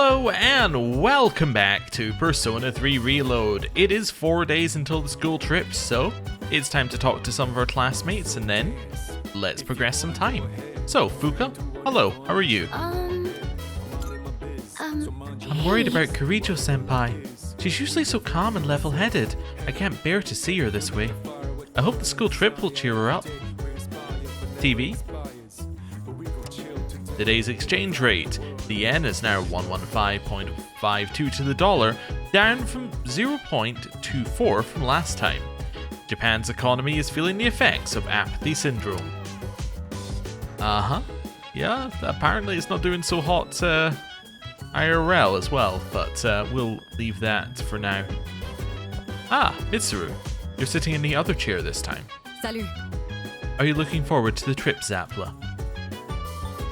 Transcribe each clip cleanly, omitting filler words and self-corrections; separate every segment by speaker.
Speaker 1: Hello and welcome back to Persona 3 Reload. It is 4 days until the school trip, so it's time to talk to some of our classmates and then let's progress some time. So, Fuka, hello, how are you? I'm worried about Kirijo-senpai. She's usually so calm and level-headed. I can't bear to see her this way. I hope the school trip will cheer her up. TV. Today's exchange rate. The yen is now 115.52 to the dollar, down from 0.24 from last time. Japan's economy is feeling the effects of apathy syndrome. Yeah, apparently it's not doing so hot IRL as well, but we'll leave that for now. Ah, Mitsuru, you're sitting in the other chair this time.
Speaker 2: Salut.
Speaker 1: Are you looking forward to the trip, Zapla?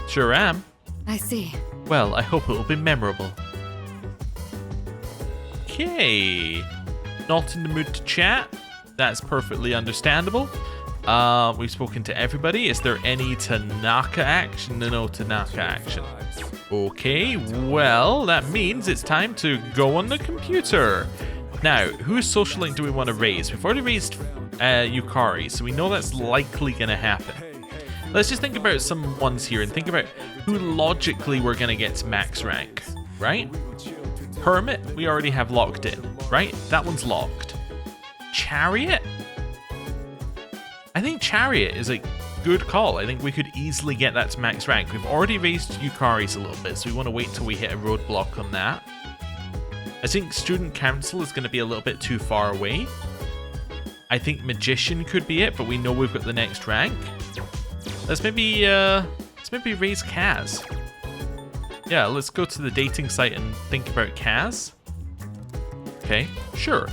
Speaker 1: Sure am.
Speaker 2: I see.
Speaker 1: Well, I hope it will be memorable. Okay. Not in the mood to chat. That's perfectly understandable. We've spoken to everybody. Is there any Tanaka action? No Tanaka action. Okay, well, that means it's time to go on the computer. Now, whose social link do we want to raise? We've already raised Yukari, so we know that's likely going to happen. Let's just think about some ones here and think about who logically we're going to get to max rank, right? Hermit, we already have locked in, right? That one's locked. Chariot? I think Chariot is a good call. I think we could easily get that to max rank. We've already raised Yukari's a little bit, so we want to wait till we hit a roadblock on that. I think Student Council is going to be a little bit too far away. I think Magician could be it, but we know we've got the next rank. Let's maybe raise Kaz. Yeah, let's go to the dating site and think about Kaz. Okay, sure.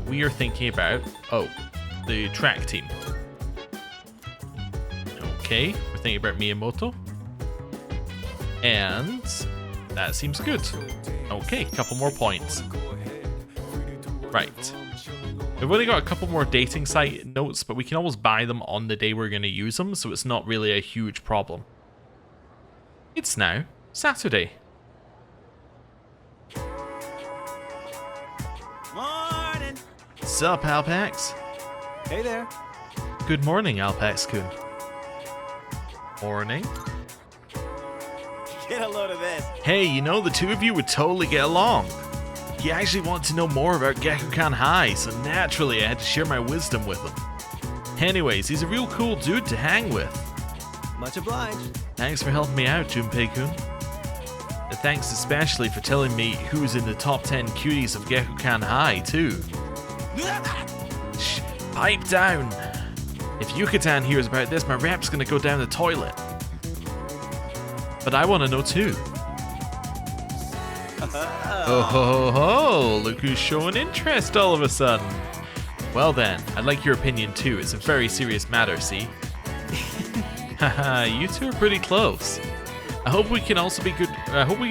Speaker 1: We are thinking about, the track team. Okay, we're thinking about Miyamoto. And that seems good. Okay, couple more points. Right. We've only got a couple more dating site notes, but we can always buy them on the day we're going to use them, so it's not really a huge problem. It's now Saturday.
Speaker 3: Morning.
Speaker 1: Sup, Alpax?
Speaker 3: Hey there.
Speaker 1: Good morning, Alpax-kun. Morning.
Speaker 3: Get a load of this.
Speaker 1: Hey, you know, the two of you would totally get along. He actually wanted to know more about Gekukan High, so naturally I had to share my wisdom with him. Anyways, he's a real cool dude to hang with.
Speaker 3: Much obliged.
Speaker 1: Thanks for helping me out, Junpei-kun. Thanks especially for telling me who's in the top 10 cuties of Gekukan High, too. Shh, pipe down. If Yucatan hears about this, my rep's gonna go down the toilet. But I want to know too. Oh ho ho ho, look who's showing interest all of a sudden. Well then, I'd like your opinion too, it's a very serious matter, see? Haha, you two are pretty close. I hope we can also be good,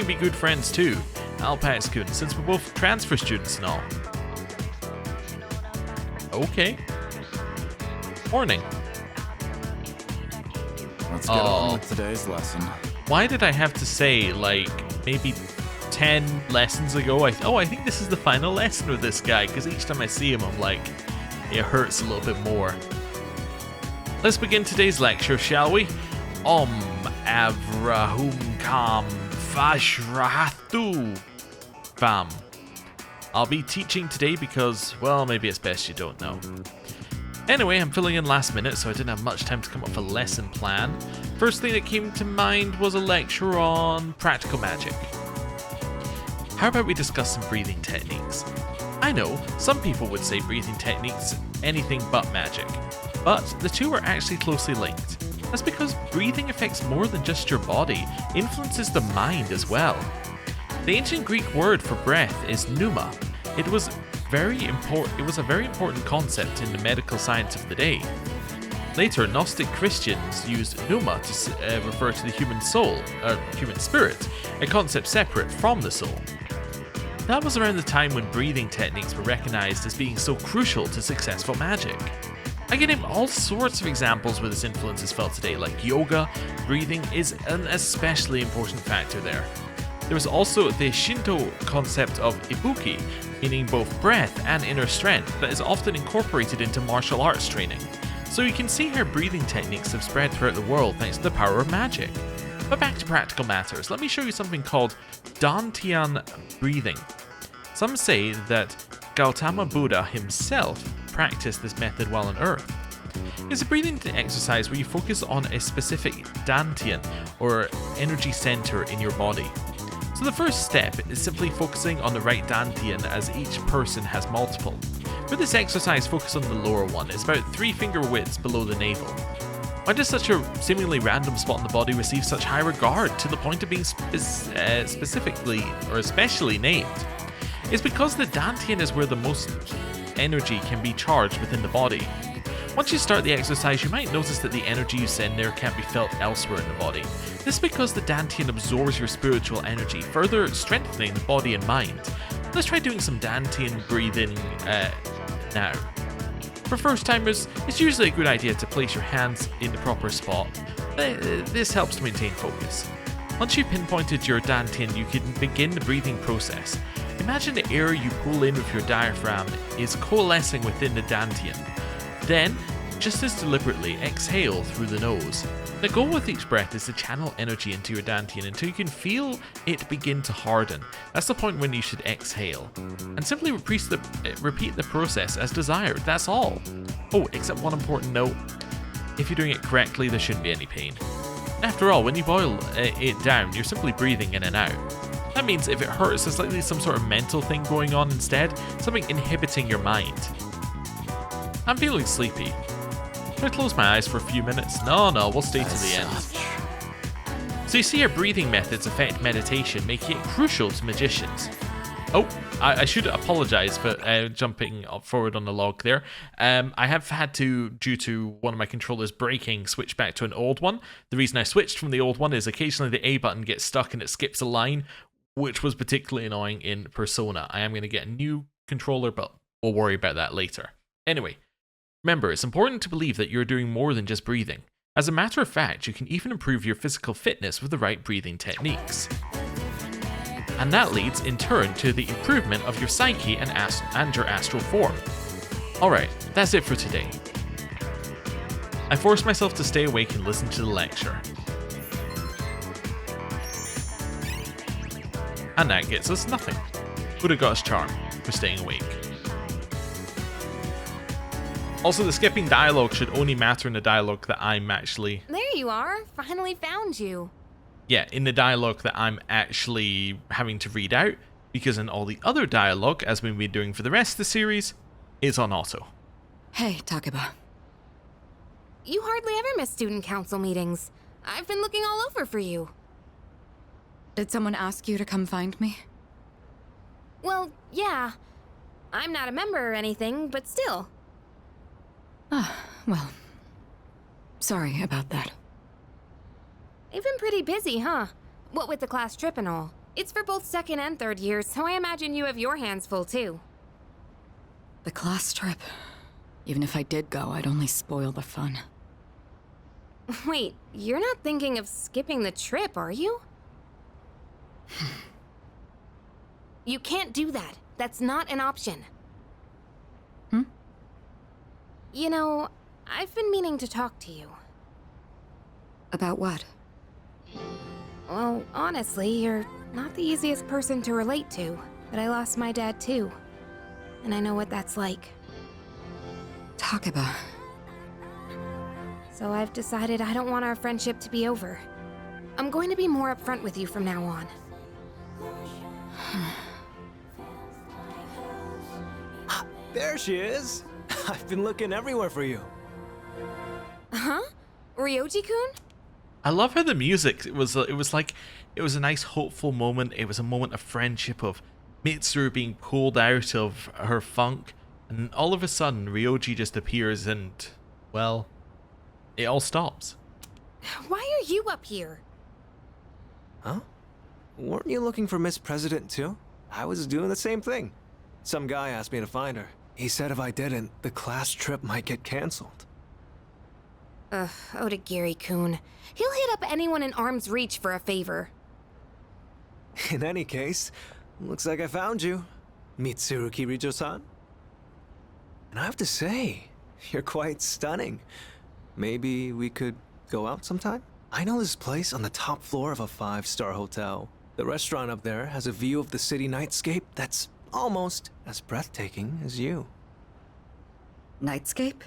Speaker 1: be good friends too, Alpax-kun, since we're both transfer students and all. Okay. Morning.
Speaker 4: Let's get on with today's lesson.
Speaker 1: Why did I have to say, like, maybe 10 lessons ago, I think this is the final lesson with this guy, because each time I see him, I'm like, it hurts a little bit more. Let's begin today's lecture, shall we? Om Avrahum Kam Fashrahatu Fam. I'll be teaching today because, well, maybe it's best you don't know. Anyway, I'm filling in last minute, so I didn't have much time to come up with a lesson plan. First thing that came to mind was a lecture on practical magic. How about we discuss some breathing techniques? I know, some people would say breathing techniques anything but magic, but the two are actually closely linked. That's because breathing affects more than just your body, influences the mind as well. The ancient Greek word for breath is pneuma. It was a very important concept in the medical science of the day. Later, Gnostic Christians used pneuma to refer to the human soul, or human spirit, a concept separate from the soul. That was around the time when breathing techniques were recognized as being so crucial to successful magic. I can name all sorts of examples where this influence is felt today, like yoga. Breathing is an especially important factor there. There is also the Shinto concept of ibuki, meaning both breath and inner strength, that is often incorporated into martial arts training. So you can see how breathing techniques have spread throughout the world thanks to the power of magic. But back to practical matters, let me show you something called Dantian breathing. Some say that Gautama Buddha himself practiced this method while on Earth. It's a breathing exercise where you focus on a specific dantian, or energy center in your body. So the first step is simply focusing on the right dantian, as each person has multiple. For this exercise, focus on the lower one. It's about 3 finger widths below the navel. Why does such a seemingly random spot in the body receive such high regard to the point of being specifically or especially named? It's because the dantian is where the most energy can be charged within the body. Once you start the exercise, you might notice that the energy you send there can't be felt elsewhere in the body. This is because the dantian absorbs your spiritual energy, further strengthening the body and mind. Let's try doing some dantian breathing now. For first timers, it's usually a good idea to place your hands in the proper spot. This helps to maintain focus. Once you've pinpointed your dantian, you can begin the breathing process. Imagine the air you pull in with your diaphragm is coalescing within the dantian. Then, just as deliberately, exhale through the nose. The goal with each breath is to channel energy into your dantian until you can feel it begin to harden. That's the point when you should exhale. And simply repeat the process as desired, that's all. Oh, except one important note. If you're doing it correctly, there shouldn't be any pain. After all, when you boil it down, you're simply breathing in and out. That means if it hurts, there's likely some sort of mental thing going on instead, something inhibiting your mind. I'm feeling sleepy. Can I close my eyes for a few minutes? No, we'll stay to the end. So you see how breathing methods affect meditation, making it crucial to magicians. Oh, I should apologize for jumping forward on the log there. I have had to, due to one of my controllers breaking, switch back to an old one. The reason I switched from the old one is occasionally the A button gets stuck and it skips a line, which was particularly annoying in Persona. I am going to get a new controller, but we'll worry about that later. Anyway, remember, it's important to believe that you're doing more than just breathing. As a matter of fact, you can even improve your physical fitness with the right breathing techniques. And that leads, in turn, to the improvement of your psyche and your astral form. Alright, that's it for today. I forced myself to stay awake and listen to the lecture. And that gets us nothing. Buddha got his charm for staying awake. Also, the skipping dialogue should only matter in the dialogue that I'm actually...
Speaker 2: There you are. Finally found you.
Speaker 1: Yeah, in the dialogue that I'm actually having to read out, because in all the other dialogue, as we've been doing for the rest of the series, is on auto.
Speaker 5: Hey, Takeba.
Speaker 2: You hardly ever miss student council meetings. I've been looking all over for you.
Speaker 5: Did someone ask you to come find me?
Speaker 2: Well, yeah. I'm not a member or anything, but still.
Speaker 5: Ah, well. Sorry about that.
Speaker 2: You've been pretty busy, huh? What with the class trip and all. It's for both second and third years, so I imagine you have your hands full too.
Speaker 5: The class trip. Even if I did go, I'd only spoil the fun.
Speaker 2: Wait, you're not thinking of skipping the trip, are you? You can't do that. That's not an option. You know, I've been meaning to talk to you.
Speaker 5: About what?
Speaker 2: Well, honestly, you're not the easiest person to relate to, but I lost my dad too. And I know what that's like.
Speaker 5: Takeba.
Speaker 2: So I've decided I don't want our friendship to be over. I'm going to be more upfront with you from now on.
Speaker 3: There she is. I've been looking everywhere for you.
Speaker 2: Huh? Ryoji-kun?
Speaker 1: I love how the music, it was a nice hopeful moment. It was a moment of friendship, of Mitsuru being pulled out of her funk, and all of a sudden Ryoji just appears and, well, it all stops.
Speaker 2: Why are you up here?
Speaker 3: Huh? Weren't you looking for Miss President too? I was doing the same thing. Some guy asked me to find her. He said if I didn't, the class trip might get canceled.
Speaker 2: Ugh, Odagiri-kun. He'll hit up anyone in arm's reach for a favor.
Speaker 3: In any case, looks like I found you. Mitsuru Kirijo-san. And I have to say, you're quite stunning. Maybe we could go out sometime? I know this place on the top floor of a 5-star hotel. The restaurant up there has a view of the city nightscape that's almost as breathtaking as you.
Speaker 5: Nightscape?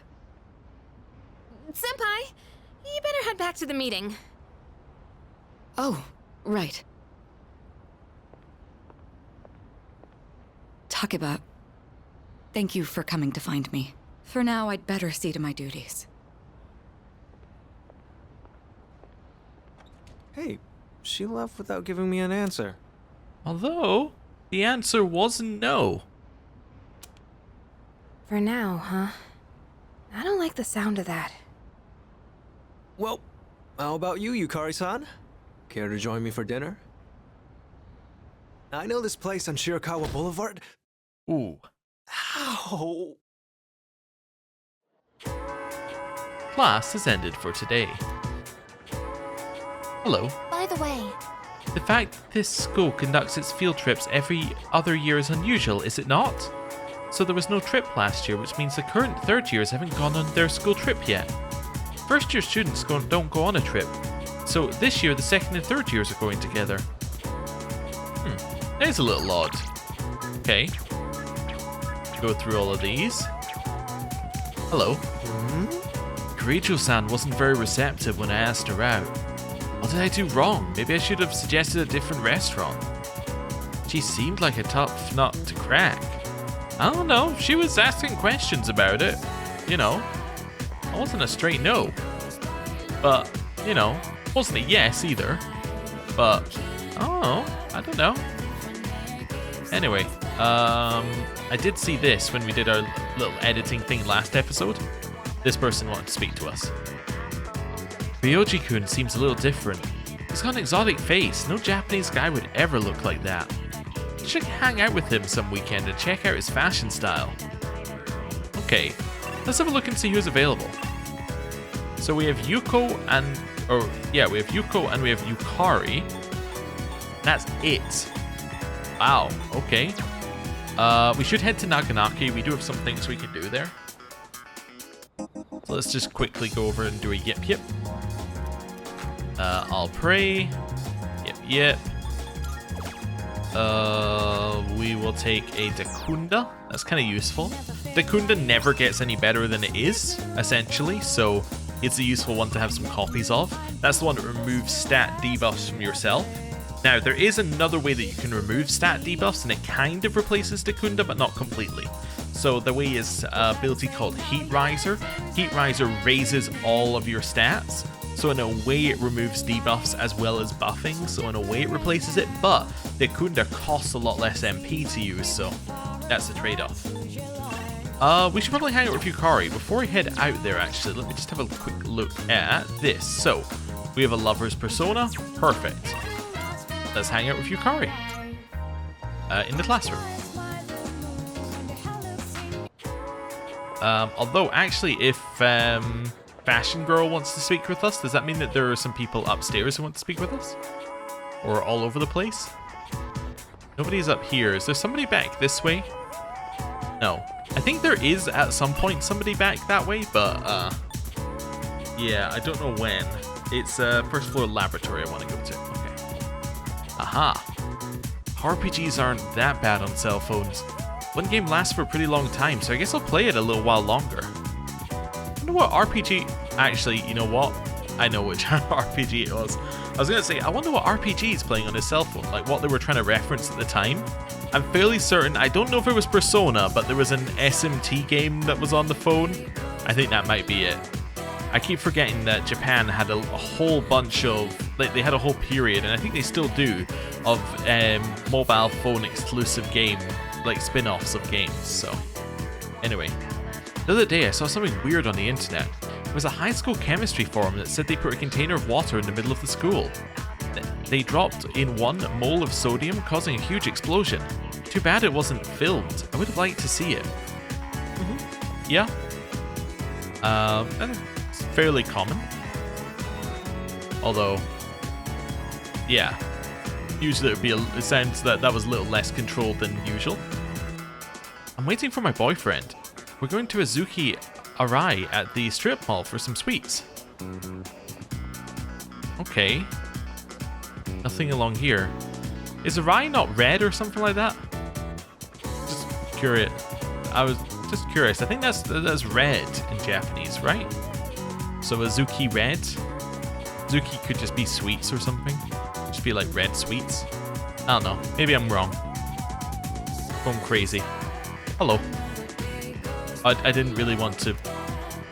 Speaker 2: Senpai, you better head back to the meeting.
Speaker 5: Oh, right. Takeba, thank you for coming to find me. For now, I'd better see to my duties.
Speaker 3: Hey, she left without giving me an answer.
Speaker 1: Although, the answer was no.
Speaker 2: For now, huh? I don't like the sound of that.
Speaker 3: Well, how about you, Yukari-san? Care to join me for dinner? I know this place on Shirakawa Boulevard.
Speaker 1: Ooh.
Speaker 3: Ow!
Speaker 1: Class has ended for today. Hello.
Speaker 2: By the way,
Speaker 1: The fact that this school conducts its field trips every other year is unusual, is it not? So there was no trip last year, which means the current third years haven't gone on their school trip yet. First year students don't go on a trip, so this year the second and third years are going together. That is a little odd. Okay. Go through all of these. Hello. Kirijo-san wasn't very receptive when I asked her out. What did I do wrong? Maybe I should have suggested a different restaurant. She seemed like a tough nut to crack. I don't know, she was asking questions about it. You know, it wasn't a straight no. But, you know, wasn't a yes either. But, I don't know. Anyway, I did see this when we did our little editing thing last episode. This person wanted to speak to us. Ryoji-kun seems a little different. He's got an exotic face. No Japanese guy would ever look like that. You should hang out with him some weekend and check out his fashion style. Okay, let's have a look and see who's available. So we have Yuko and... we have Yuko and we have Yukari. That's it. Wow, okay. We should head to Naganaki. We do have some things we can do there. So let's just quickly go over and do a yip yip. I'll pray. Yep, yep. We will take a Dakunda. That's kind of useful. Dakunda never gets any better than it is, essentially, so it's a useful one to have some copies of. That's the one that removes stat debuffs from yourself. Now, there is another way that you can remove stat debuffs, and it kind of replaces Dakunda, but not completely. So the way is an ability called Heat Riser. Heat Riser raises all of your stats. So in a way it removes debuffs as well as buffing, so in a way it replaces it, but Dakunda costs a lot less MP to use, so that's the trade-off. We should probably hang out with Yukari. Before we head out there, actually, let me just have a quick look at this. So, we have a lover's persona. Perfect. Let's hang out with Yukari. In the classroom. Although, actually, if Fashion Girl wants to speak with us, does that mean that there are some people upstairs who want to speak with us? Or all over the place? Nobody's up here. Is there somebody back this way? No. I think there is at some point somebody back that way, but yeah, I don't know when. It's first floor laboratory I want to go to. Okay. Aha. RPGs aren't that bad on cell phones. One game lasts for a pretty long time, so I guess I'll play it a little while longer. I wonder what RPG... Actually, you know what? I know which RPG it was. I was going to say, I wonder what RPG he's playing on his cell phone, like what they were trying to reference at the time. I'm fairly certain, I don't know if it was Persona, but there was an SMT game that was on the phone. I think that might be it. I keep forgetting that Japan had a whole bunch of... Like, they had a whole period, and I think they still do, of mobile phone exclusive game, like spin-offs of games, so... Anyway. The other day I saw something weird on the internet. It was a high school chemistry forum that said they put a container of water in the middle of the school. They dropped in 1 mole of sodium, causing a huge explosion. Too bad it wasn't filmed. I would have liked to see it. Yeah. It's fairly common. Although, yeah. Usually it would be it sounds that was a little less controlled than usual. I'm waiting for my boyfriend. We're going to Azuki Arai at the strip mall for some sweets. Okay. Nothing along here. Is Arai not red or something like that? Just curious. I was just curious. I think that's red in Japanese, right? So Azuki red. Azuki could just be sweets or something. Just be like red sweets. I don't know. Maybe I'm wrong. Going crazy. Hello. I didn't really want to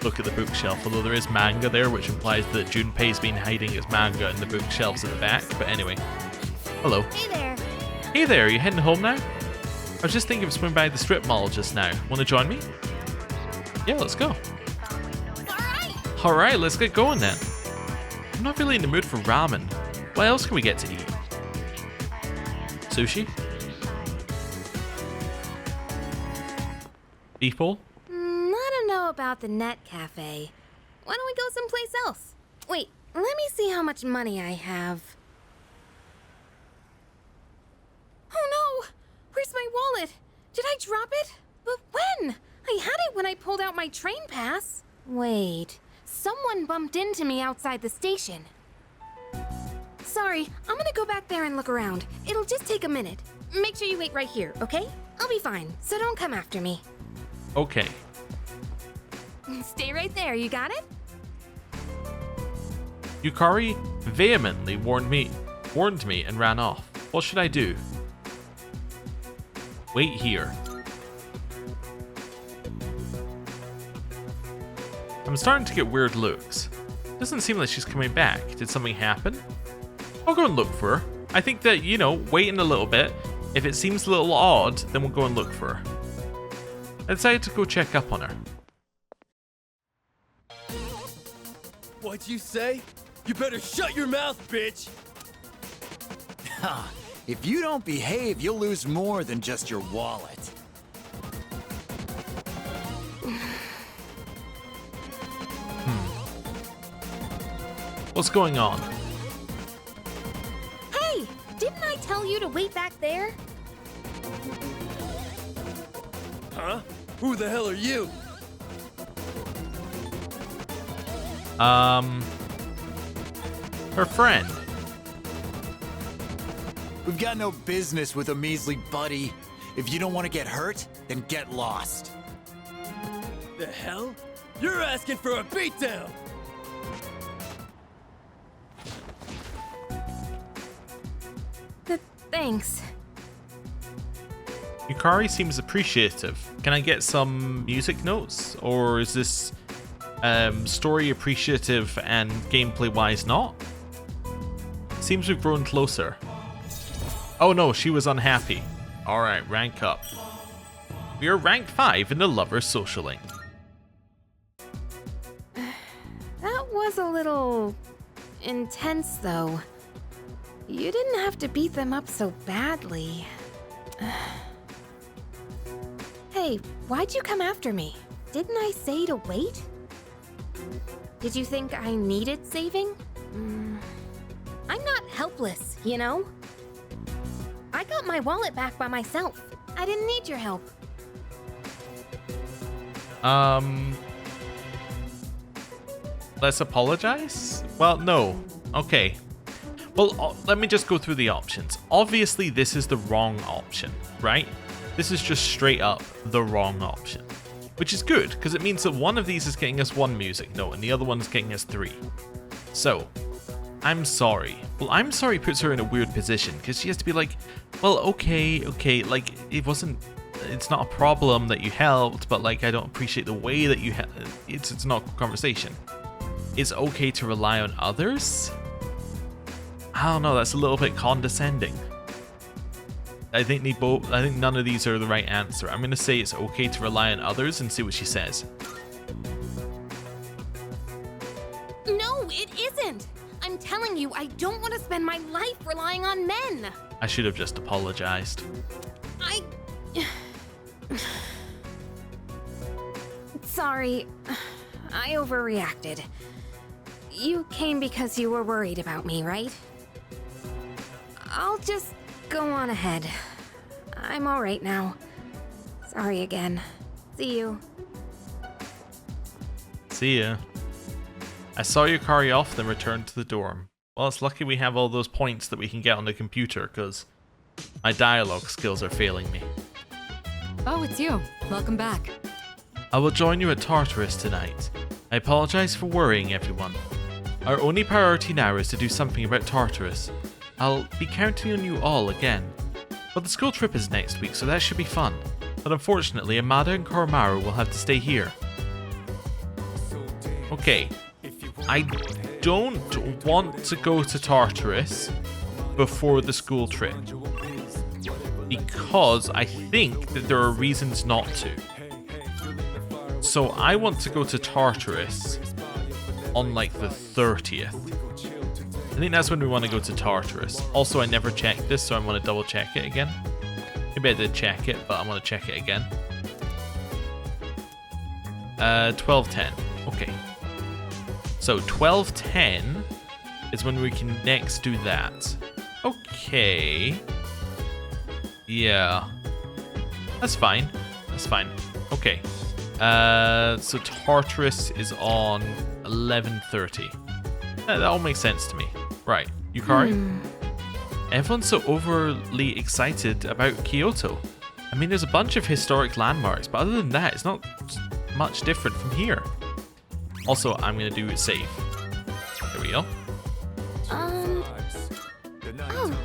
Speaker 1: look at the bookshelf, although there is manga there, which implies that Junpei's been hiding his manga in the bookshelves at the back. But anyway. Hello.
Speaker 2: Hey there.
Speaker 1: Hey there, you heading home now? I was just thinking of swinging by the strip mall just now. Want to join me? Yeah, let's go. Alright, let's get going then. I'm not really in the mood for ramen. What else can we get to eat? Sushi? Beef bowl?
Speaker 2: I don't know about the net cafe. Why don't we go someplace else? Wait, let me see how much money I have. Oh no! Where's my wallet? Did I drop it? But when? I had it when I pulled out my train pass. Wait, someone bumped into me outside the station. Sorry, I'm gonna go back there and look around. It'll just take a minute. Make sure you wait right here, okay? I'll be fine, so don't come after me.
Speaker 1: Okay.
Speaker 2: Stay right there, you got it?
Speaker 1: Yukari vehemently warned me and ran off. What should I do? Wait here. I'm starting to get weird looks. Doesn't seem like she's coming back. Did something happen? I'll go and look for her. I think that, waiting a little bit. If it seems a little odd, then we'll go and look for her. I decided to go check up on her.
Speaker 6: What'd you say? You better shut your mouth, bitch!
Speaker 4: Ha! If you don't behave, you'll lose more than just your wallet.
Speaker 1: What's going on?
Speaker 2: Hey, didn't I tell you to wait back there?
Speaker 6: Huh? Who the hell are you?
Speaker 1: Her friend.
Speaker 4: We've got no business with a measly buddy. If you don't want to get hurt, then get lost.
Speaker 6: The hell? You're asking for a beatdown!
Speaker 2: Thanks.
Speaker 1: Yukari seems appreciative. Can I get some music notes? Or is this story appreciative and gameplay wise not? Seems we've grown closer. Oh no, she was unhappy. Alright, rank up. We are rank 5 in the Lovers Social Link.
Speaker 2: That was a little intense, though. You didn't have to beat them up so badly. Hey, why'd you come after me? Didn't I say to wait? Did you think I needed saving? I'm not helpless, you know? I got my wallet back by myself. I didn't need your help.
Speaker 1: Let's apologize? Well, no. Okay. Well, let me just go through the options. Obviously, this is the wrong option, right? This is just straight up the wrong option. Which is good, because it means that one of these is getting us 1 music note, and the other one's getting us 3. So, I'm sorry. Well, I'm sorry puts her in a weird position, because she has to be like, well, okay, like, it's not a problem that you helped, but, like, I don't appreciate the way that you helped. It's not a conversation. It's okay to rely on others? I don't know, that's a little bit condescending. I think none of these are the right answer. I'm gonna say it's okay to rely on others and see what she says.
Speaker 2: No, it isn't! I'm telling you, I don't want to spend my life relying on men!
Speaker 1: I should have just apologized.
Speaker 2: Sorry, I overreacted. You came because you were worried about me, right? I'll just go on ahead. I'm alright now. Sorry again. See you.
Speaker 1: See ya. I saw Yukari off, then returned to the dorm. Well, it's lucky we have all those points that we can get on the computer, because my dialogue skills are failing me.
Speaker 5: Oh, it's you. Welcome back.
Speaker 1: I will join you at Tartarus tonight. I apologize for worrying everyone. Our only priority now is to do something about Tartarus. I'll be counting on you all again. But the school trip is next week, so that should be fun. But unfortunately, Amada and Koromaru will have to stay here. Okay, I don't want to go to Tartarus before the school trip, because I think that there are reasons not to. So I want to go to Tartarus on like the 30th. I think that's when we want to go to Tartarus. Also, I never checked this, so I want to double check it again. Maybe I did check it, but I want to check it again. 12:10. Okay. So 12:10 is when we can next do that. Okay. Yeah. That's fine. That's fine. Okay. So Tartarus is on 11:30. That all makes sense to me. Right. Yukari? Everyone's so overly excited about Kyoto. I mean, there's a bunch of historic landmarks, but other than that, it's not much different from here. Also, I'm going to do save. There we go.
Speaker 2: Oh,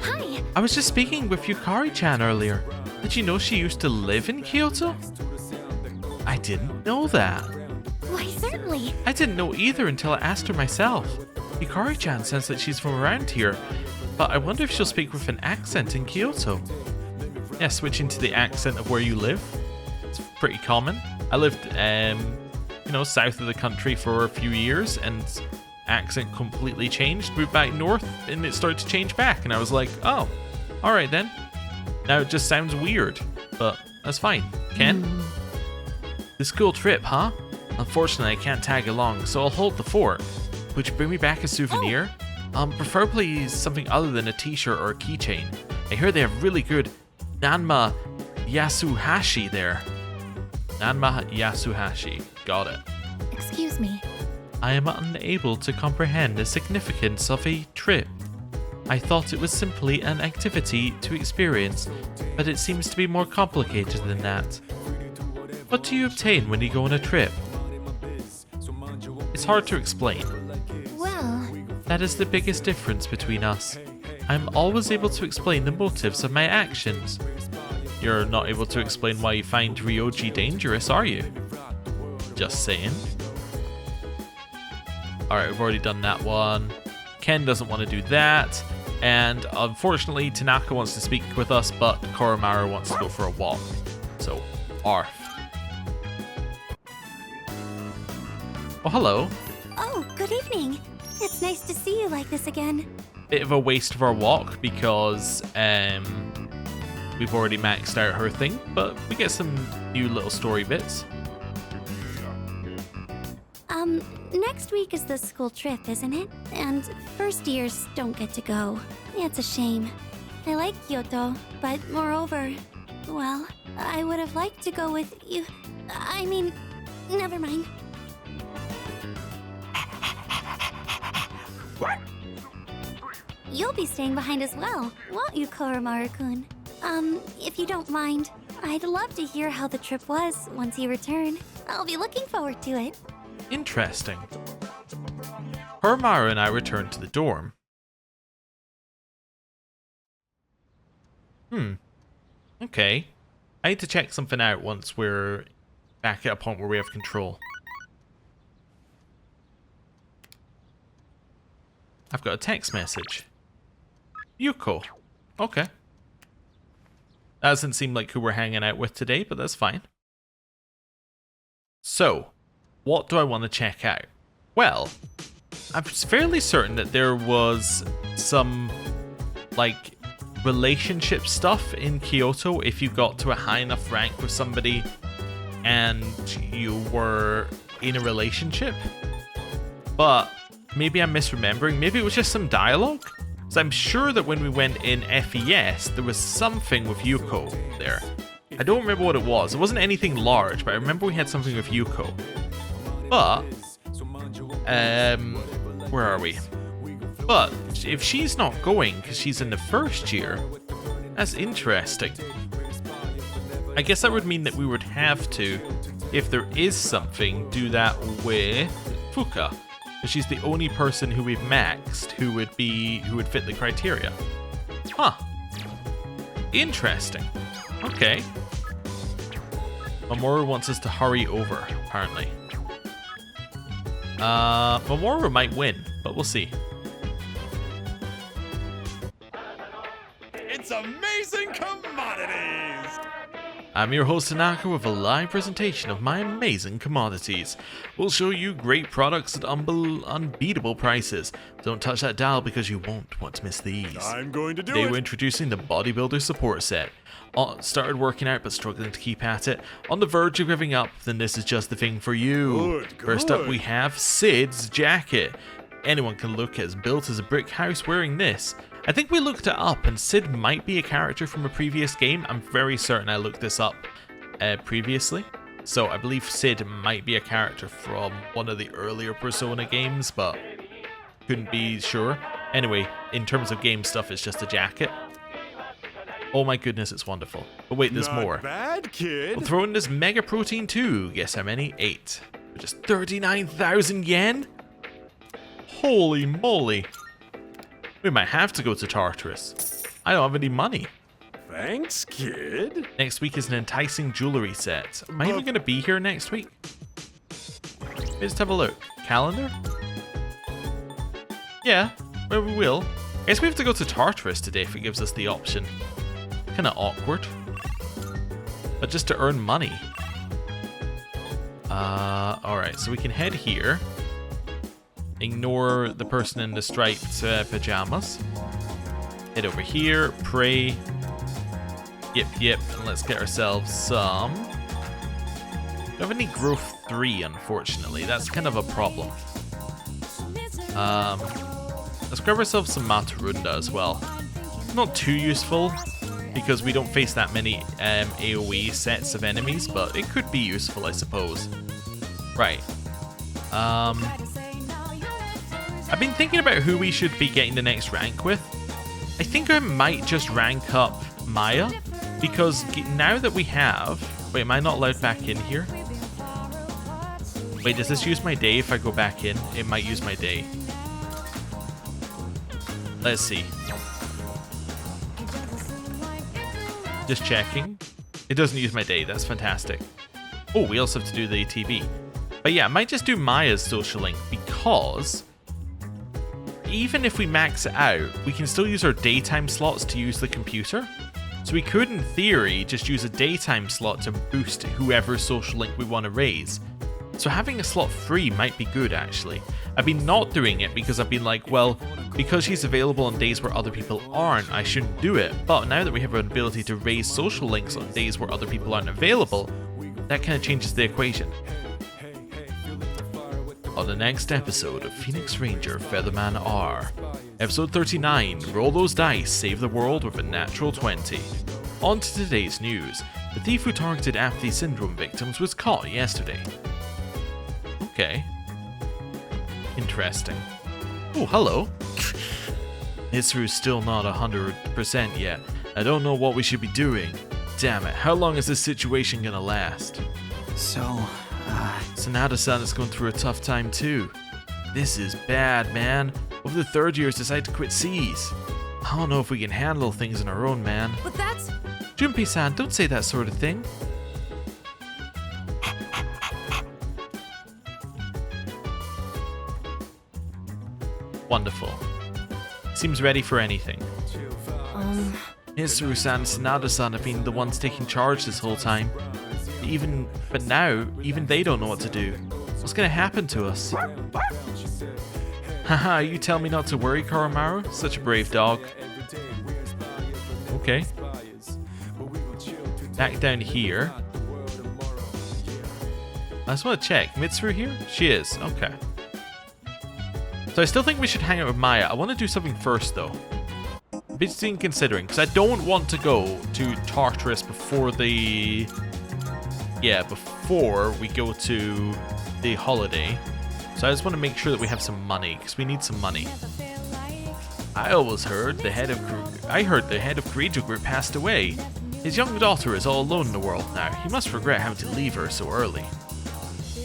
Speaker 2: hi.
Speaker 1: I was just speaking with Yukari-chan earlier. Did you know she used to live in Kyoto? I didn't know that.
Speaker 2: Why, certainly.
Speaker 1: I didn't know either until I asked her myself. Yukari-chan says that she's from around here, but I wonder if she'll speak with an accent in Kyoto. Yeah, switching to the accent of where you live. It's pretty common. I lived, south of the country for a few years, and accent completely changed. Moved back north, and it started to change back, and I was like, oh, alright then. Now it just sounds weird, but that's fine. Ken? The school trip, huh? Unfortunately, I can't tag along, so I'll hold the fort. Would you bring me back a souvenir? Preferably something other than a t-shirt or a keychain. I hear they have really good Nanma Yasuhashi there. Nanma Yasuhashi. Got it.
Speaker 2: Excuse me.
Speaker 1: I am unable to comprehend the significance of a trip. I thought it was simply an activity to experience, but it seems to be more complicated than that. What do you obtain when you go on a trip? It's hard to explain.
Speaker 2: Well,
Speaker 1: That is the biggest difference between us. I'm always able to explain the motives of my actions. You're not able to explain why you find Ryoji dangerous, are you? Just saying. Alright, we've already done that one. Ken doesn't want to do that. And unfortunately, Tanaka wants to speak with us, but Koromaru wants to go for a walk. So, arf. Oh, hello.
Speaker 7: Oh, good evening. It's nice to see you like this again.
Speaker 1: Bit of a waste of our walk because we've already maxed out her thing, but we get some new little story bits.
Speaker 7: Next week is the school trip, isn't it? And first years don't get to go. It's a shame. I like Kyoto, but moreover, well, I would have liked to go with you. I mean, never mind. You'll be staying behind as well, won't you, Koromaru-kun? If you don't mind, I'd love to hear how the trip was once you return. I'll be looking forward to it.
Speaker 1: Interesting. Koromaru and I returned to the dorm. Okay. I need to check something out once we're back at a point where we have control. I've got a text message. Yuko. Okay. That doesn't seem like who we're hanging out with today, but that's fine. So, what do I want to check out? Well, I'm fairly certain that there was some, like, relationship stuff in Kyoto if you got to a high enough rank with somebody and you were in a relationship. But maybe I'm misremembering. Maybe it was just some dialogue. So I'm sure that when we went in FES, there was something with Yuko there. I don't remember what it was. It wasn't anything large, but I remember we had something with Yuko. But, where are we? But if she's not going because she's in the first year, that's interesting. I guess that would mean that we would have to, if there is something, do that with Fuka, because she's the only person who we've maxed who would fit the criteria. Huh. Interesting. Okay. Mamoru wants us to hurry over, apparently. Mamoru might win, but we'll see.
Speaker 6: It's amazing commodities!
Speaker 1: I'm your host Tanaka with a live presentation of my amazing commodities. We'll show you great products at unbeatable prices. Don't touch that dial because you won't want to miss these.
Speaker 6: I'm going to do
Speaker 1: Today
Speaker 6: it!
Speaker 1: we're introducing the Bodybuilder Support Set. Started working out but struggling to keep at it. On the verge of giving up, then this is just the thing for you.
Speaker 6: Good,
Speaker 1: First up
Speaker 6: good.
Speaker 1: we have Sid's jacket. Anyone can look as built as a brick house wearing this. I think we looked it up and Sid might be a character from a previous game. I'm very certain I looked this up previously. So I believe Sid might be a character from one of the earlier Persona games, but couldn't be sure. Anyway, in terms of game stuff, it's just a jacket. Oh my goodness, it's wonderful. But wait, there's
Speaker 6: Not
Speaker 1: more.
Speaker 6: bad, kid.
Speaker 1: We'll throw in this Mega Protein too. Guess how many? 8. For just 39,000 yen? Holy moly. We might have to go to Tartarus. I don't have any money.
Speaker 6: Thanks, kid.
Speaker 1: Next week is an enticing jewelry set. Am I even going to be here next week? Let's just have a look. Calendar? Yeah, well, we will. I guess we have to go to Tartarus today if it gives us the option. Kind of awkward. But just to earn money. Alright, so we can head here. Ignore the person in the striped pajamas. Head over here, pray. Yep, and let's get ourselves some. Don't have any growth 3, unfortunately. That's kind of a problem. Let's grab ourselves some Matarunda as well. Not too useful, because we don't face that many AoE sets of enemies, but it could be useful, I suppose. Right. I've been thinking about who we should be getting the next rank with. I think I might just rank up Maya, because now that we have... Wait, am I not allowed back in here? Wait, does this use my day if I go back in? It might use my day. Let's see. Just checking. It doesn't use my day, that's fantastic. Oh, we also have to do the ATB. But yeah, I might just do Maya's social link, because... even if we max it out, we can still use our daytime slots to use the computer. So we could, in theory, just use a daytime slot to boost whoever's social link we want to raise. So having a slot free might be good, actually. I've been not doing it because I've been like, well, because she's available on days where other people aren't, I shouldn't do it. But now that we have an ability to raise social links on days where other people aren't available, that kind of changes the equation. On the next episode of Phoenix Ranger Featherman R. Episode 39, Roll Those Dice, Save the World with a Natural 20. On to today's news. The thief who targeted apathy syndrome victims was caught yesterday. Okay. Interesting. Oh, hello. Hitsuru's still not 100% yet. I don't know what we should be doing. Damn it, how long is this situation gonna last? Sanada-san is going through a tough time too. This is bad, man. Over the third years decide to quit C's. I don't know if we can handle things on our own, man.
Speaker 2: But that's...
Speaker 1: Junpei-san, don't say that sort of thing. Wonderful. Seems ready for anything. Mitsuru-san and Sanada-san have been the ones taking charge this whole time. But now, even they don't know what to do. What's gonna happen to us? Haha, you tell me not to worry, Koromaru? Such a brave dog. Okay. Back down here. I just want to check. Mitsuru here? She is. Okay. So I still think we should hang out with Maya. I want to do something first, though. between considering, because I don't want to go to Tartarus before the... Yeah, before we go to the holiday. So I just want to make sure that we have some money, because we need some money. I heard the head of Corregio Group passed away. His young daughter is all alone in the world now. He must regret having to leave her so early.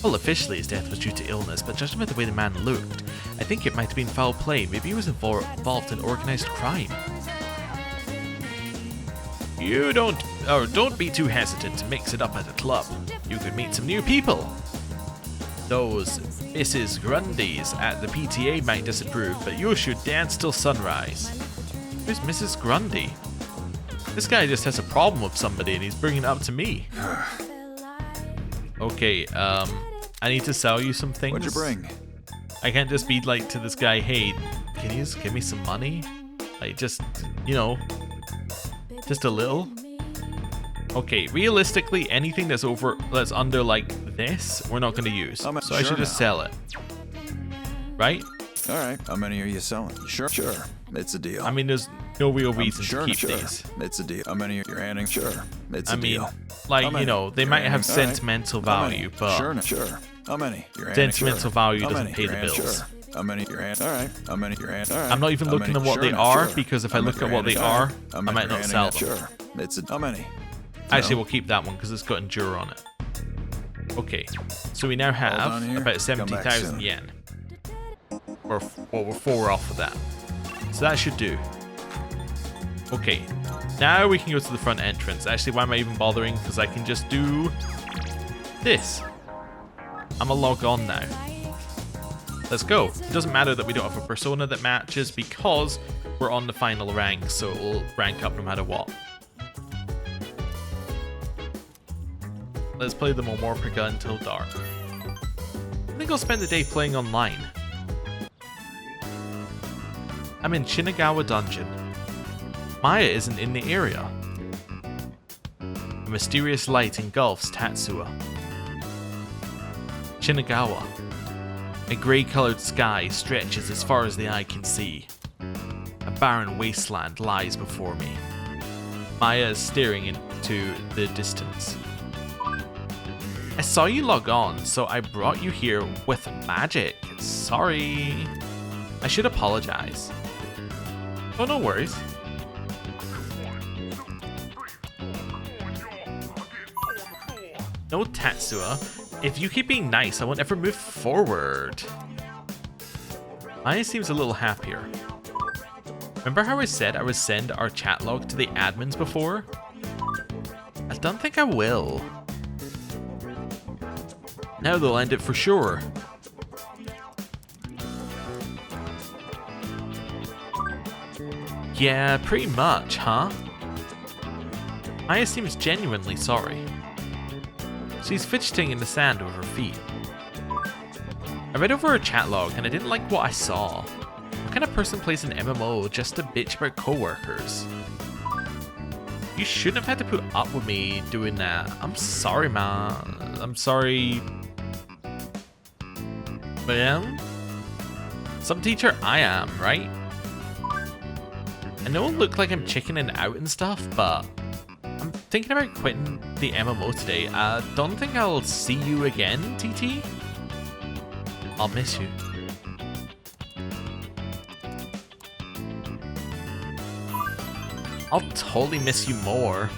Speaker 1: Well, officially his death was due to illness, but judging by the way the man looked, I think it might have been foul play. Maybe he was involved in organized crime. You don't be too hesitant to mix it up at a club. You could meet some new people. Those Mrs. Grundys at the PTA might disapprove, but you should dance till sunrise. Who's Mrs. Grundy? This guy just has a problem with somebody and he's bringing it up to me. Okay, I need to sell you some things.
Speaker 4: What'd you bring?
Speaker 1: I can't just be like to this guy, hey, can you just give me some money? Like, just, you know, just a little. Okay, realistically, anything that's under like this, we're not going to use. So I should just sell it. Right?
Speaker 4: All right. How many are you selling? Sure. It's a deal.
Speaker 1: I mean, there's no real reason to keep these.
Speaker 4: It's a deal. How many you're handing? Sure. It's a deal.
Speaker 1: I mean, like, you know, they might have sentimental value, but
Speaker 4: Sure. How many?
Speaker 1: Sentimental value doesn't pay the bills.
Speaker 4: Sure. How many you're handing? All right. How many you're handing? All right.
Speaker 1: I'm not even looking at what they are, because if I look at what they are, I might not sell them.
Speaker 4: Sure. It's a how many?
Speaker 1: Actually, we'll keep that one because it's got Endure on it. Okay, so we now have about 70,000 yen. We're 4 off of that. So that should do. Okay, now we can go to the front entrance. Actually, why am I even bothering? Because I can just do this. I'm gonna log on now. Let's go. It doesn't matter that we don't have a persona that matches because we're on the final rank, so it will rank up no matter what. Let's play the Momorpica until dark. I think I'll spend the day playing online. I'm in Shinagawa Dungeon. Maya isn't in the area. A mysterious light engulfs Tatsuya. Shinagawa. A grey-coloured sky stretches as far as the eye can see. A barren wasteland lies before me. Maya is staring into the distance. I saw you log on, so I brought you here with magic. Sorry. I should apologize. Oh, no worries. No, Tatsuya. If you keep being nice, I won't ever move forward. Maya seems a little happier. Remember how I said I would send our chat log to the admins before? I don't think I will. Now they'll end it for sure. Yeah, pretty much, huh? Maya seems genuinely sorry. She's fidgeting in the sand with her feet. I read over her chat log and I didn't like what I saw. What kind of person plays an MMO just to bitch about coworkers? You shouldn't have had to put up with me doing that. I'm sorry, man. I'm sorry. But yeah, some teacher I am, right? I know it look like I'm chickening out and stuff, but I'm thinking about quitting the MMO today. I don't think I'll see you again, TT. I'll miss you. I'll totally miss you more.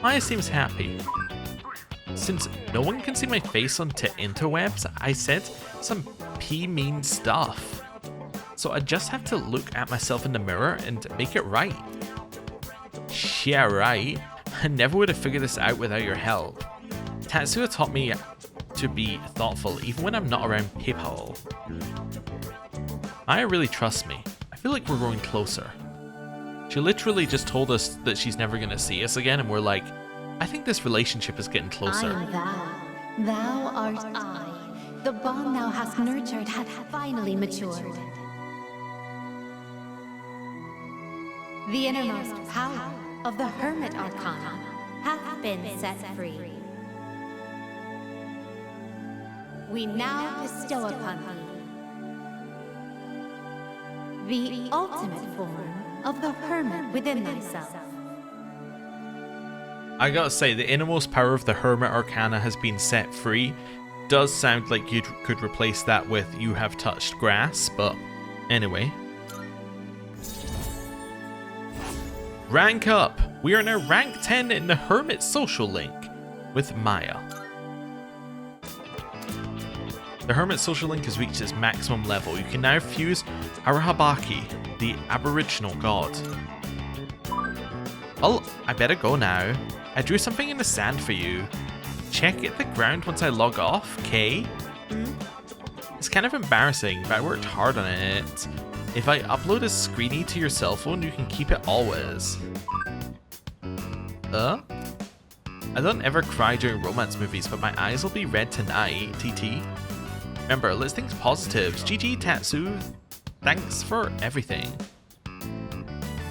Speaker 1: Maya seems happy. Since no one can see my face on interwebs, I said some mean stuff. So I just have to look at myself in the mirror and make it right. Yeah, right. I never would have figured this out without your help. Tatsuya taught me to be thoughtful even when I'm not around people. Maya really trusts me. I feel like we're growing closer. She literally just told us that she's never gonna see us again, and we're like, I think this relationship is getting closer.
Speaker 8: I am thou. Thou art I. The bond thou hast nurtured hath finally matured. The innermost power of the Hermit Arcana hath been set free. We now bestow upon thee the ultimate form of the hermit within thyself.
Speaker 1: I gotta say, the innermost power of the Hermit Arcana has been set free. Does sound like you could replace that with you have touched grass, but anyway. Rank up! We are now rank 10 in the Hermit social link with Maya. The Hermit social link has reached its maximum level. You can now fuse Arahabaki, the Aboriginal god. Well, I better go now. I drew something in the sand for you. Check at the ground once I log off, Kay? It's kind of embarrassing, but I worked hard on it. If I upload a screenie to your cell phone, you can keep it always. I don't ever cry during romance movies, but my eyes will be red tonight, TT. Remember, let's think positives. GG Tatsu, thanks for everything.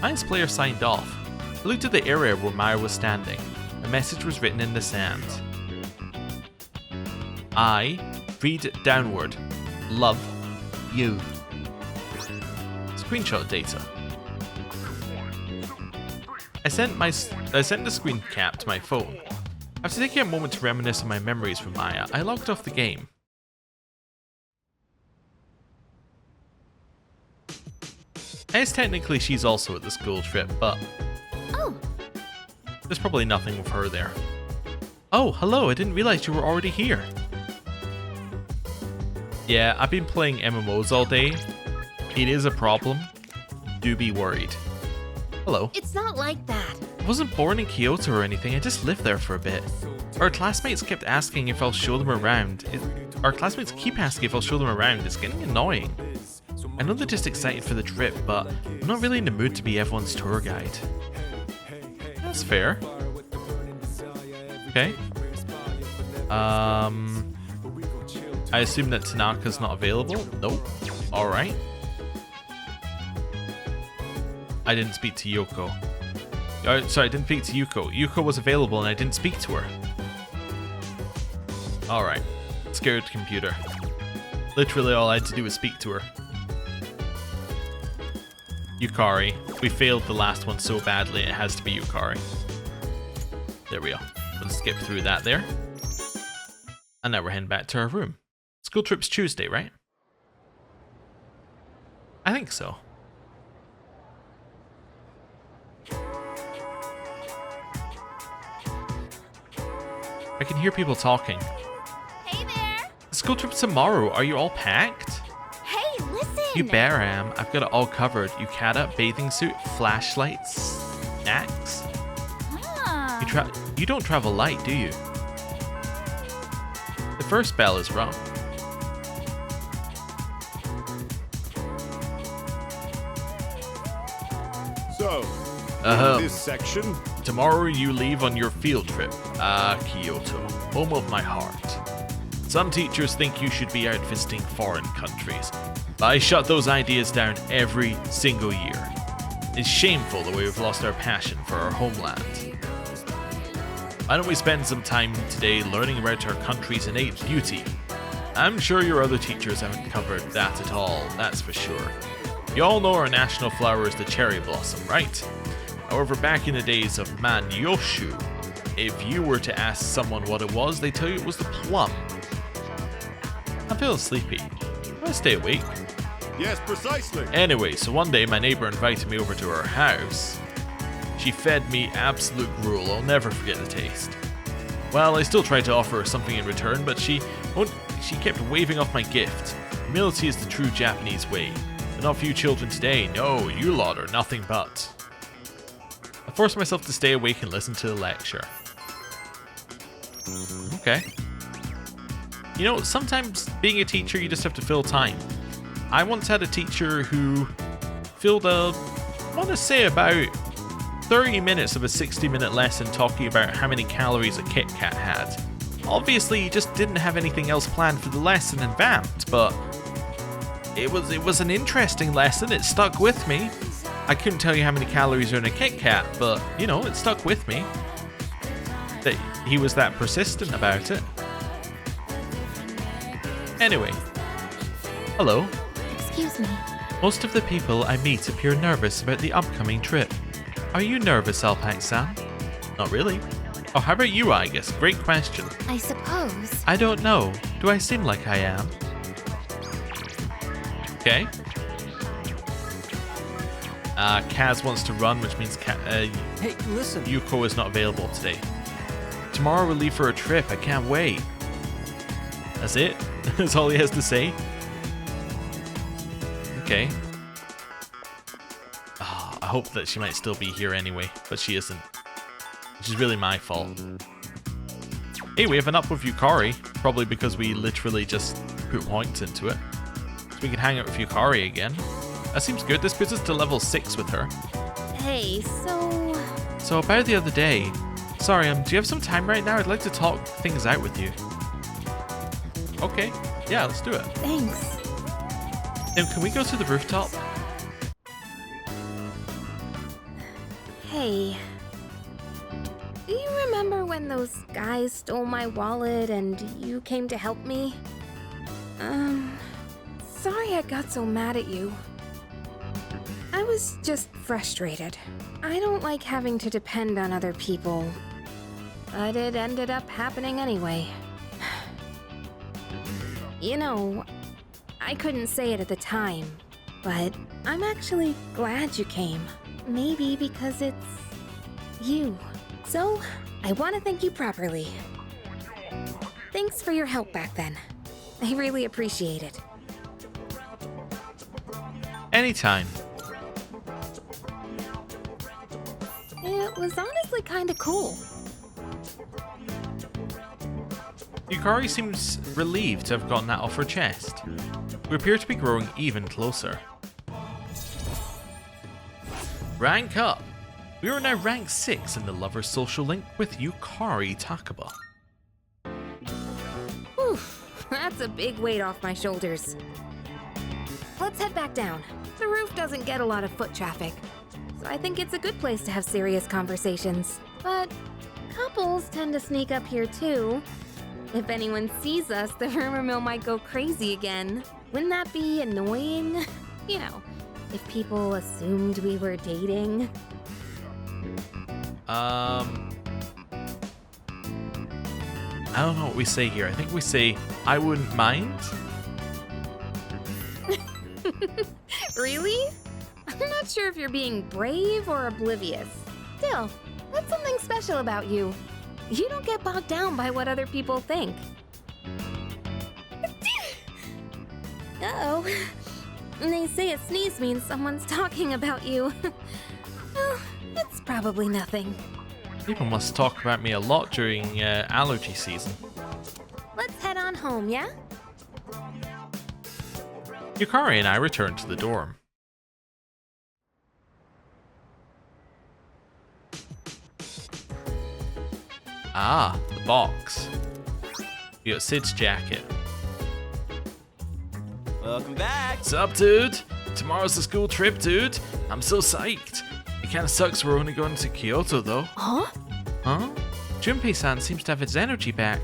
Speaker 1: Maya's player signed off. I looked at the area where Maya was standing. A message was written in the sand. I read downward. Love you. Screenshot data. I sent the screen cap to my phone. After taking a moment to reminisce on my memories with Maya, I logged off the game. As technically she's also at the school trip, but there's probably nothing with her there. Oh, hello, I didn't realize you were already here. Yeah, I've been playing MMOs all day. It is a problem. Do be worried. Hello.
Speaker 2: It's not like that.
Speaker 1: I wasn't born in Kyoto or anything, I just lived there for a bit. Our classmates kept asking if I'll show them around. Our classmates keep asking if I'll show them around. It's getting annoying. I know they're just excited for the trip, but I'm not really in the mood to be everyone's tour guide. That's fair. Okay. I assume that Tanaka's not available? Nope. Alright. I didn't speak to Yoko. Sorry, I didn't speak to Yuko. Yuko was available and I didn't speak to her. Alright. Scared computer. Literally all I had to do was speak to her. Yukari. We failed the last one so badly, it has to be Yukari. There we go. Let's skip through that there. And now we're heading back to our room. School trip's Tuesday, right? I think so. I can hear people talking.
Speaker 7: Hey there!
Speaker 1: School trip's tomorrow. Are you all packed?
Speaker 7: Hey, listen!
Speaker 1: You bear am. I've got it all covered. Yukata, bathing suit, flashlights, snacks. You don't travel light, do you? The first bell is rung.
Speaker 9: So, in this section,
Speaker 1: tomorrow you leave on your field trip. Kyoto, home of my heart. Some teachers think you should be out visiting foreign countries, but I shut those ideas down every single year. It's shameful the way we've lost our passion for our homeland. Why don't we spend some time today learning about our country's innate beauty? I'm sure your other teachers haven't covered that at all, that's for sure. You all know our national flower is the cherry blossom, right? However, back in the days of Manyoshu, if you were to ask someone what it was, they tell you it was the plum. I'm feeling sleepy. I'm gonna stay awake.
Speaker 9: yes, precisely.
Speaker 1: Anyway, so one day my neighbor invited me over to her house. She fed me absolute gruel, I'll never forget the taste. Well, I still tried to offer her something in return, but she kept waving off my gift. Humility is the true Japanese way. But not for you children today, no, you lot are nothing but. I forced myself to stay awake and listen to the lecture. Okay. You know, sometimes being a teacher, you just have to fill time. I once had a teacher who filled I want to say about 30 minutes of a 60-minute lesson talking about how many calories a Kit Kat had. Obviously, he just didn't have anything else planned for the lesson and vamped, but it was an interesting lesson. It stuck with me. I couldn't tell you how many calories are in a Kit Kat, but, you know, it stuck with me. That he was that persistent about it. Anyway. Hello.
Speaker 7: Excuse me.
Speaker 1: Most of the people I meet appear nervous about the upcoming trip. Are you nervous, Alpax-san? Not really. Oh, how about you, Igus? Great question.
Speaker 2: I suppose.
Speaker 1: I don't know. Do I seem like I am? Okay. Kaz wants to run, which means
Speaker 3: Hey, listen.
Speaker 1: Yuko is not available today. Tomorrow we'll leave for a trip. I can't wait. That's it? That's all he has to say? Okay. Oh, I hope that she might still be here anyway, but she isn't. Which is really my fault. Hey, we have an up with Yukari, probably because we literally just put points into it. So we can hang out with Yukari again. That seems good. This puts us to level 6 with her.
Speaker 2: Hey,
Speaker 1: So about the other day. Sorry, do you have some time right now? I'd like to talk things out with you. Okay. Yeah, let's do it.
Speaker 2: Thanks.
Speaker 1: Now, can we go to the rooftop?
Speaker 2: Hey. Do you remember when those guys stole my wallet and you came to help me? Sorry I got so mad at you. I was just frustrated. I don't like having to depend on other people, but it ended up happening anyway. You know, I couldn't say it at the time, but I'm actually glad you came. Maybe because it's you. So, I want to thank you properly. Thanks for your help back then. I really appreciate it.
Speaker 1: Anytime.
Speaker 2: It was honestly kinda cool.
Speaker 1: Yukari seems relieved to have gotten that off her chest. We appear to be growing even closer. Rank up! We are now rank 6 in the Lover's Social Link with Yukari Takaba.
Speaker 2: Whew, that's a big weight off my shoulders. Let's head back down. The roof doesn't get a lot of foot traffic, so I think it's a good place to have serious conversations. But couples tend to sneak up here too. If anyone sees us, the rumor mill might go crazy again. Wouldn't that be annoying? You know, if people assumed we were dating.
Speaker 1: I don't know what we say here. I think we say, I wouldn't mind.
Speaker 2: Really? I'm not sure if you're being brave or oblivious. Still, that's something special about you. You don't get bogged down by what other people think. Uh-oh. They say a sneeze means someone's talking about you. Well, it's probably nothing.
Speaker 1: People must talk about me a lot during allergy season.
Speaker 2: Let's head on home, yeah?
Speaker 1: Yukari and I return to the dorm. Ah, the box. You got Sid's jacket.
Speaker 3: Welcome back.
Speaker 1: What's up, dude? Tomorrow's the school trip, dude. I'm so psyched. It kinda sucks we're only going to Kyoto, though.
Speaker 2: Huh?
Speaker 1: Huh? Junpei-san seems to have his energy back.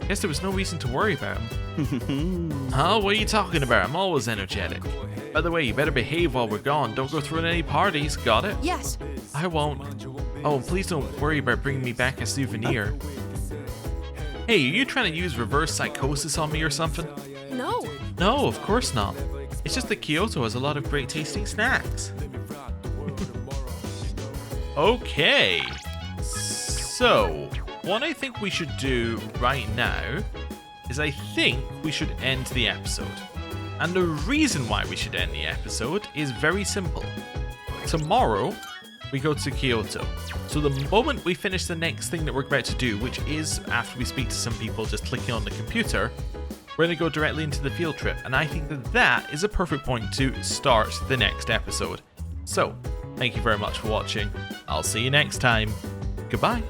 Speaker 1: Guess there was no reason to worry about him. Huh? What are you talking about? I'm always energetic. By the way, you better behave while we're gone. Don't go throwing any parties. Got it?
Speaker 5: Yes.
Speaker 1: I won't. Oh, please don't worry about bringing me back a souvenir. Hey, are you trying to use reverse psychosis on me or something?
Speaker 5: No.
Speaker 1: No, of course not. It's just that Kyoto has a lot of great tasting snacks. Okay. So, what I think we should do right now is I think we should end the episode. And the reason why we should end the episode is very simple. Tomorrow, we go to Kyoto. So the moment we finish the next thing that we're about to do, which is after we speak to some people just clicking on the computer, we're going to go directly into the field trip. And I think that that is a perfect point to start the next episode. So, thank you very much for watching. I'll see you next time. Goodbye.